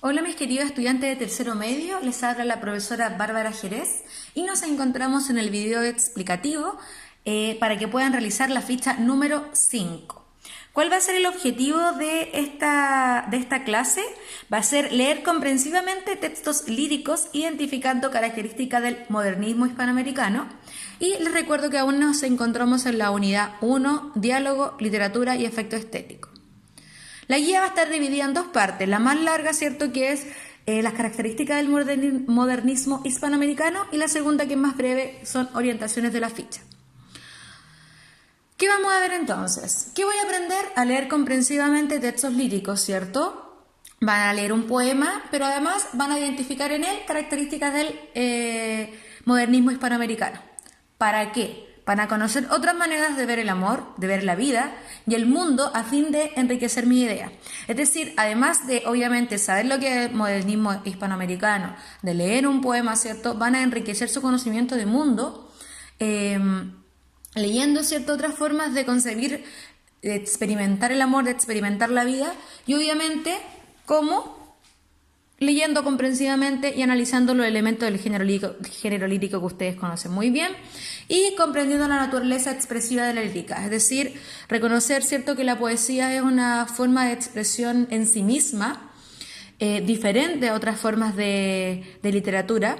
Hola mis queridos estudiantes de tercero medio, les habla la profesora Bárbara Jerez y nos encontramos en el video explicativo para que puedan realizar la ficha número 5. ¿Cuál va a ser el objetivo de esta clase? Va a ser leer comprensivamente textos líricos identificando características del modernismo hispanoamericano. Y les recuerdo que aún nos encontramos en la unidad 1, diálogo, literatura y efecto estético. La guía va a estar dividida en dos partes. La más larga, ¿cierto?, que es las características del modernismo hispanoamericano, y la segunda, que es más breve, son orientaciones de la ficha. ¿Qué vamos a ver entonces? ¿Qué voy a aprender? A leer comprensivamente textos líricos, ¿cierto? Van a leer un poema, pero además van a identificar en él características del modernismo hispanoamericano. ¿Para qué? Para conocer otras maneras de ver el amor, de ver la vida y el mundo, a fin de enriquecer mi idea. Es decir, además de, obviamente, saber lo que es el modernismo hispanoamericano, de leer un poema, ¿cierto?, van a enriquecer su conocimiento de mundo, leyendo, ¿cierto?, otras formas de concebir, de experimentar el amor, de experimentar la vida, y obviamente, ¿cómo? Leyendo comprensivamente y analizando los elementos del género lírico que ustedes conocen muy bien, y comprendiendo la naturaleza expresiva de la lírica, es decir, reconocer, ¿cierto?, que la poesía es una forma de expresión en sí misma, diferente a otras formas de literatura,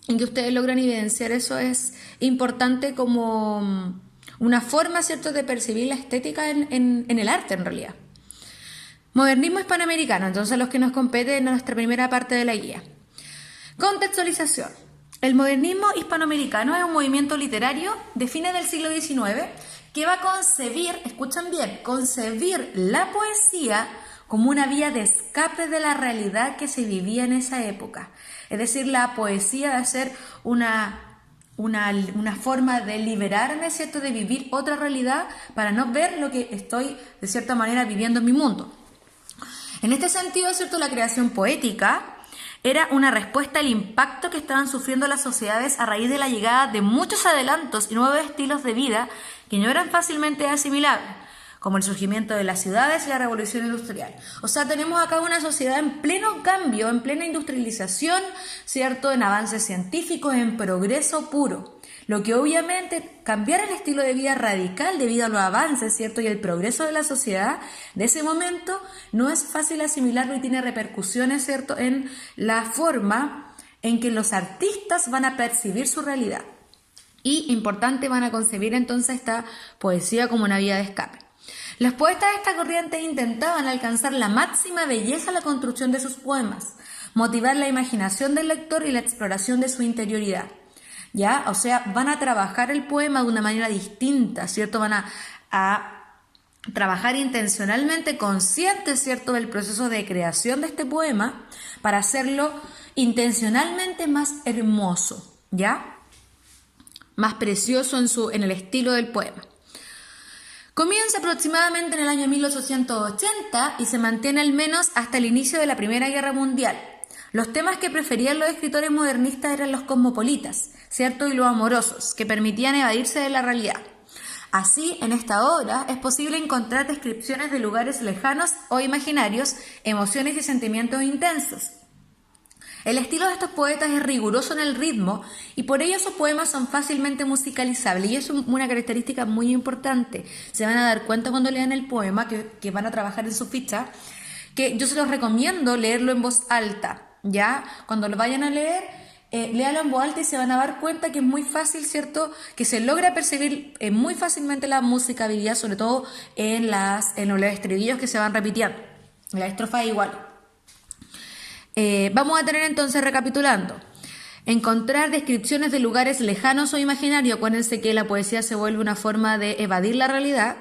y que ustedes logran evidenciar eso es importante como una forma, ¿cierto?, de percibir la estética en el arte, en realidad. Modernismo hispanoamericano, entonces los que nos compete en nuestra primera parte de la guía. Contextualización. El modernismo hispanoamericano es un movimiento literario de fines del siglo XIX que va a concebir, escuchan bien, concebir la poesía como una vía de escape de la realidad que se vivía en esa época. Es decir, la poesía va a ser una forma de liberarme, ¿cierto?, de vivir otra realidad para no ver lo que estoy, de cierta manera, viviendo en mi mundo. En este sentido, ¿cierto?, la creación poética era una respuesta al impacto que estaban sufriendo las sociedades a raíz de la llegada de muchos adelantos y nuevos estilos de vida que no eran fácilmente asimilables, como el surgimiento de las ciudades y la revolución industrial. O sea, tenemos acá una sociedad en pleno cambio, en plena industrialización, ¿cierto?, en avances científicos, en progreso puro. Lo que obviamente cambiar el estilo de vida radical debido a los avances, ¿cierto?, y el progreso de la sociedad de ese momento no es fácil asimilarlo y tiene repercusiones, ¿cierto?, en la forma en que los artistas van a percibir su realidad. Y, importante, van a concebir entonces esta poesía como una vía de escape. Los poetas de esta corriente intentaban alcanzar la máxima belleza en la construcción de sus poemas, motivar la imaginación del lector y la exploración de su interioridad. ¿Ya? O sea, van a trabajar el poema de una manera distinta, ¿cierto? Van a trabajar intencionalmente, conscientes, ¿cierto?, del proceso de creación de este poema para hacerlo intencionalmente más hermoso, ¿ya? Más precioso en el estilo del poema. Comienza aproximadamente en el año 1880 y se mantiene al menos hasta el inicio de la Primera Guerra Mundial. Los temas que preferían los escritores modernistas eran los cosmopolitas, ¿cierto?, y los amorosos, que permitían evadirse de la realidad. Así, en esta obra es posible encontrar descripciones de lugares lejanos o imaginarios, emociones y sentimientos intensos. El estilo de estos poetas es riguroso en el ritmo y por ello sus poemas son fácilmente musicalizables, y es una característica muy importante. Se van a dar cuenta cuando lean el poema que van a trabajar en su ficha, que yo se los recomiendo leerlo en voz alta, ¿ya? Cuando lo vayan a leer, léalo en voz alta y se van a dar cuenta que es muy fácil, ¿cierto?, que se logra percibir muy fácilmente la musicabilidad, sobre todo en los estribillos que se van repitiendo. La estrofa es igual. Vamos a tener entonces, recapitulando, encontrar descripciones de lugares lejanos o imaginarios. Acuérdense que la poesía se vuelve una forma de evadir la realidad.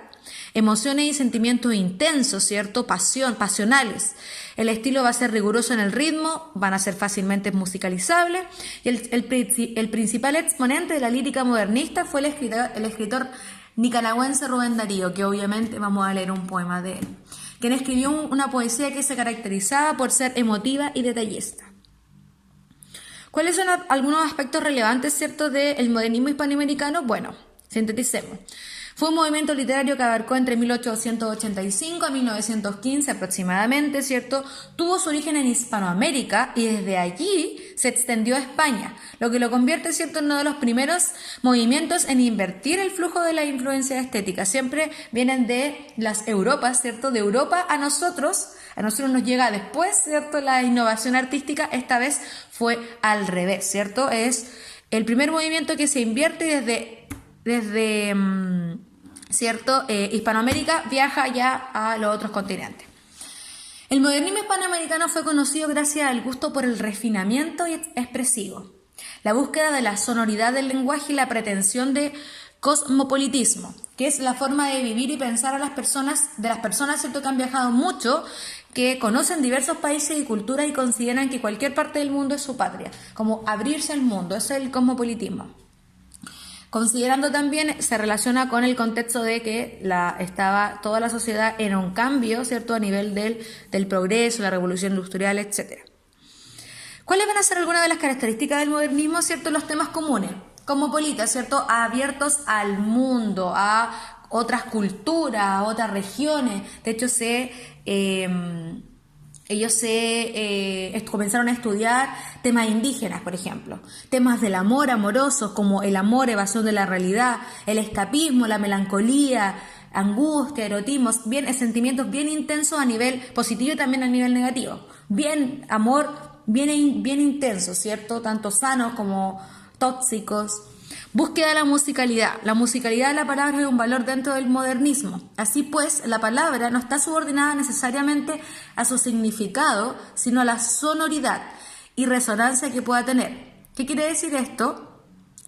Emociones y sentimientos intensos, ¿cierto?, pasionales. El estilo va a ser riguroso en el ritmo, van a ser fácilmente musicalizables, y el principal exponente de la lírica modernista fue el escritor nicaragüense Rubén Darío, que obviamente vamos a leer un poema de él, quien escribió una poesía que se caracterizaba por ser emotiva y detallista. ¿Cuáles son algunos aspectos relevantes, ¿cierto?, del modernismo hispanoamericano? Bueno, sinteticemos. Fue un movimiento literario que abarcó entre 1885 a 1915 aproximadamente, ¿cierto? Tuvo su origen en Hispanoamérica y desde allí se extendió a España, lo que lo convierte, ¿cierto?, en uno de los primeros movimientos en invertir el flujo de la influencia estética. Siempre vienen de las Europas, ¿cierto? De Europa a nosotros nos llega después, ¿cierto?, la innovación artística. Esta vez fue al revés, ¿cierto? Es el primer movimiento que se invierte desde ¿cierto? Hispanoamérica viaja ya a los otros continentes. El modernismo hispanoamericano fue conocido gracias al gusto por el refinamiento expresivo, la búsqueda de la sonoridad del lenguaje y la pretensión de cosmopolitismo, que es la forma de vivir y pensar de las personas, ¿cierto?, que han viajado mucho, que conocen diversos países y culturas y consideran que cualquier parte del mundo es su patria, como abrirse al mundo, ese es el cosmopolitismo. Considerando también, se relaciona con el contexto de que estaba toda la sociedad en un cambio, ¿cierto?, a nivel del progreso, la revolución industrial, etc. ¿Cuáles van a ser algunas de las características del modernismo? ¿Cierto? Los temas comunes, cosmopolitas, ¿cierto?, abiertos al mundo, a otras culturas, a otras regiones. De hecho, ellos comenzaron a estudiar temas indígenas, por ejemplo, temas del amor, amorosos, como el amor, evasión de la realidad, el escapismo, la melancolía, angustia, erotismo, sentimientos bien intensos a nivel positivo y también a nivel negativo. Amor bien intenso, ¿cierto? Tanto sanos como tóxicos. Búsqueda de la musicalidad. La musicalidad de la palabra es un valor dentro del modernismo. Así pues, la palabra no está subordinada necesariamente a su significado, sino a la sonoridad y resonancia que pueda tener. ¿Qué quiere decir esto?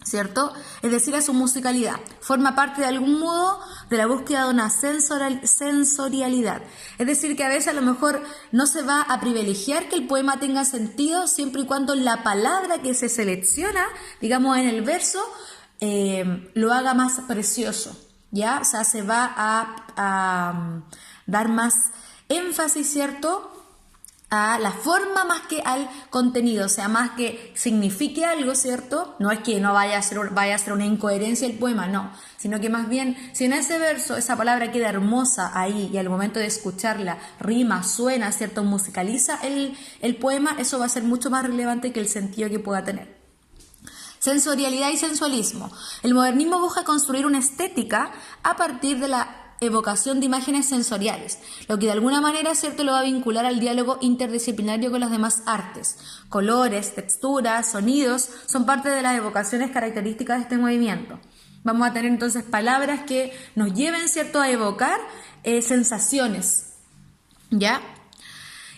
¿Cierto? Es decir, a su musicalidad. Forma parte de algún modo de la búsqueda de una sensorialidad. Es decir, que a veces a lo mejor no se va a privilegiar que el poema tenga sentido siempre y cuando la palabra que se selecciona, digamos en el verso, lo haga más precioso, ¿ya? O sea, se va a dar más énfasis, ¿cierto?, a la forma más que al contenido, o sea, más que signifique algo, ¿cierto? No es que no vaya a ser una incoherencia el poema, no, sino que más bien, si en ese verso esa palabra queda hermosa ahí y al momento de escucharla rima, suena, ¿cierto?, musicaliza el poema, eso va a ser mucho más relevante que el sentido que pueda tener. Sensorialidad y sensualismo. El modernismo busca construir una estética a partir de la evocación de imágenes sensoriales, lo que de alguna manera, ¿cierto?, lo va a vincular al diálogo interdisciplinario con las demás artes. Colores, texturas, sonidos son parte de las evocaciones características de este movimiento. Vamos a tener entonces palabras que nos lleven, ¿cierto?, a evocar sensaciones, ¿ya?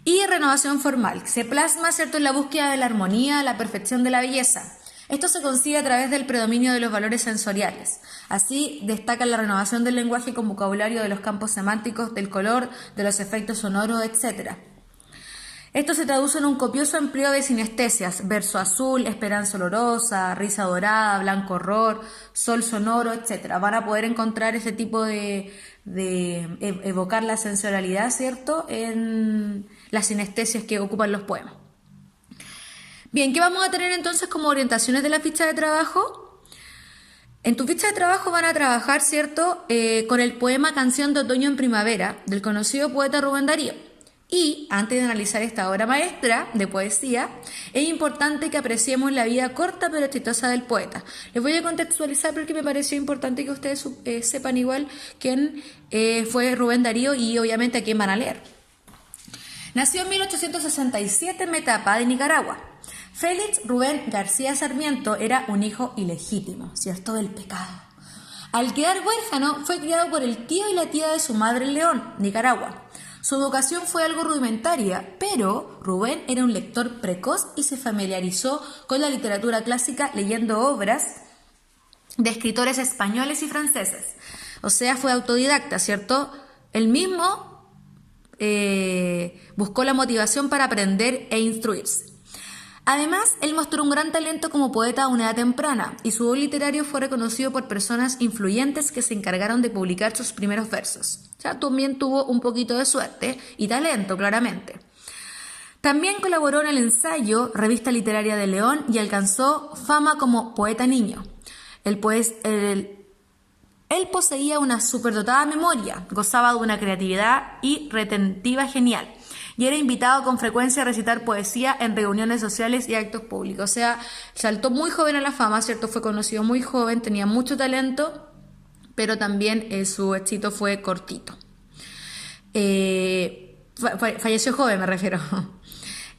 Y renovación formal. Se plasma, ¿cierto?, en la búsqueda de la armonía, la perfección de la belleza. Esto se consigue a través del predominio de los valores sensoriales. Así destaca la renovación del lenguaje con vocabulario de los campos semánticos, del color, de los efectos sonoros, etc. Esto se traduce en un copioso empleo de sinestesias: verso azul, esperanza olorosa, risa dorada, blanco horror, sol sonoro, etc. Van a poder encontrar ese tipo de evocar la sensorialidad, ¿cierto?, en las sinestesias que ocupan los poemas. Bien, ¿qué vamos a tener entonces como orientaciones de la ficha de trabajo? En tu ficha de trabajo van a trabajar, ¿cierto?, con el poema Canción de Otoño en Primavera, del conocido poeta Rubén Darío. Y, antes de analizar esta obra maestra de poesía, es importante que apreciemos la vida corta pero exitosa del poeta. Les voy a contextualizar porque me pareció importante que ustedes sepan igual quién fue Rubén Darío y obviamente a quién van a leer. Nació en 1867 en Metapa de Nicaragua. Félix Rubén García Sarmiento era un hijo ilegítimo, ¿cierto?, del pecado. Al quedar huérfano, fue criado por el tío y la tía de su madre en León, Nicaragua. Su educación fue algo rudimentaria, pero Rubén era un lector precoz y se familiarizó con la literatura clásica leyendo obras de escritores españoles y franceses. O sea, fue autodidacta, ¿cierto? Él mismo buscó la motivación para aprender e instruirse. Además, él mostró un gran talento como poeta a una edad temprana y su don literario fue reconocido por personas influyentes que se encargaron de publicar sus primeros versos. O sea, también tuvo un poquito de suerte y talento, claramente. También colaboró en el ensayo Revista Literaria de León y alcanzó fama como poeta niño. El Él poseía una superdotada memoria, gozaba de una creatividad y retentiva genial, y era invitado con frecuencia a recitar poesía en reuniones sociales y actos públicos. O sea, saltó muy joven a la fama, ¿cierto? Fue conocido muy joven, tenía mucho talento, pero también su éxito fue cortito. Falleció joven, me refiero.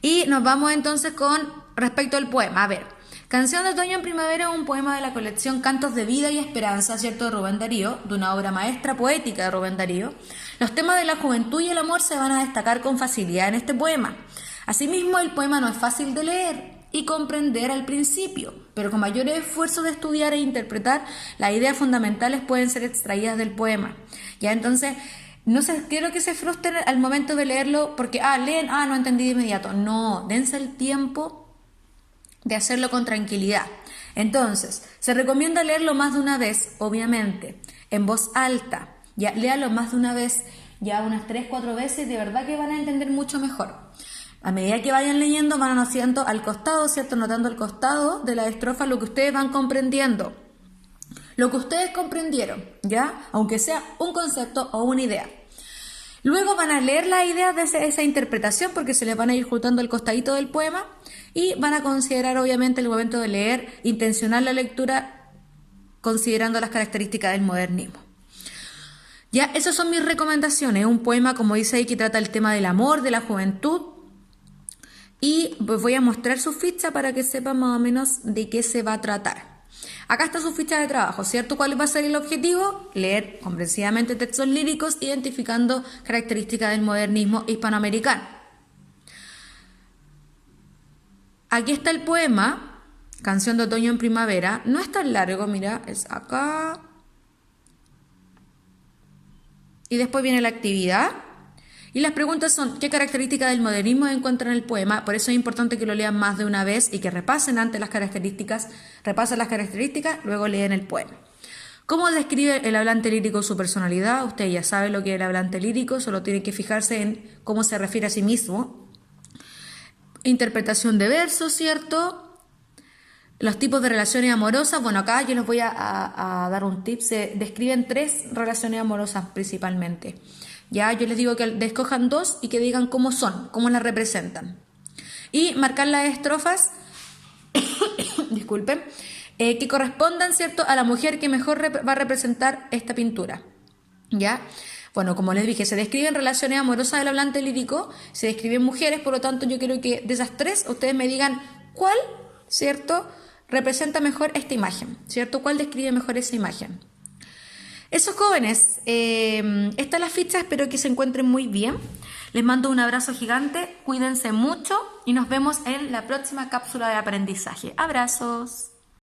Y nos vamos entonces con respecto al poema. A ver, Canción de Otoño en Primavera es un poema de la colección Cantos de Vida y Esperanza, ¿cierto?, de Rubén Darío, de una obra maestra poética de Rubén Darío. Los temas de la juventud y el amor se van a destacar con facilidad en este poema. Asimismo, el poema no es fácil de leer y comprender al principio, pero con mayor esfuerzo de estudiar e interpretar, las ideas fundamentales pueden ser extraídas del poema. Ya, entonces, no quiero que se frustren al momento de leerlo porque, leen, no entendí de inmediato. No, dense el tiempo de hacerlo con tranquilidad. Entonces, se recomienda leerlo más de una vez, obviamente, en voz alta. Ya, léalo más de una vez, ya unas 3-4 veces, de verdad que van a entender mucho mejor. A medida que vayan leyendo, van haciendo al costado, ¿cierto? Notando al costado de la estrofa lo que ustedes van comprendiendo. Lo que ustedes comprendieron, ¿ya? Aunque sea un concepto o una idea. Luego van a leer las ideas de esa interpretación porque se les van a ir juntando al costadito del poema y van a considerar obviamente el momento de leer, intencionar la lectura considerando las características del modernismo. Ya, esas son mis recomendaciones. Un poema, como dice ahí, que trata el tema del amor, de la juventud. Y pues voy a mostrar su ficha para que sepan más o menos de qué se va a tratar. Acá está su ficha de trabajo, ¿cierto? ¿Cuál va a ser el objetivo? Leer comprensivamente textos líricos identificando características del modernismo hispanoamericano. Aquí está el poema, Canción de Otoño en Primavera. No es tan largo, mira, es acá. Y después viene la actividad. Y las preguntas son, ¿qué características del modernismo encuentran en el poema? Por eso es importante que lo lean más de una vez y que repasen antes las características, luego leen el poema. ¿Cómo describe el hablante lírico su personalidad? Usted ya sabe lo que es el hablante lírico, solo tiene que fijarse en cómo se refiere a sí mismo. Interpretación de versos, ¿cierto? Los tipos de relaciones amorosas, bueno, acá yo les voy a dar un tip, se describen 3 relaciones amorosas principalmente. Ya, yo les digo que escojan 2 y que digan cómo son, cómo las representan. Y marcar las estrofas, disculpen, que correspondan, ¿cierto?, a la mujer que mejor va a representar esta pintura. ¿Ya? Bueno, como les dije, se describen relaciones amorosas del hablante lírico, se describen mujeres, por lo tanto yo quiero que de esas 3 ustedes me digan cuál, ¿cierto?, representa mejor esta imagen, ¿cierto? ¿Cuál describe mejor esa imagen? Eso, jóvenes, esta es la ficha, espero que se encuentren muy bien. Les mando un abrazo gigante, cuídense mucho y nos vemos en la próxima cápsula de aprendizaje. Abrazos.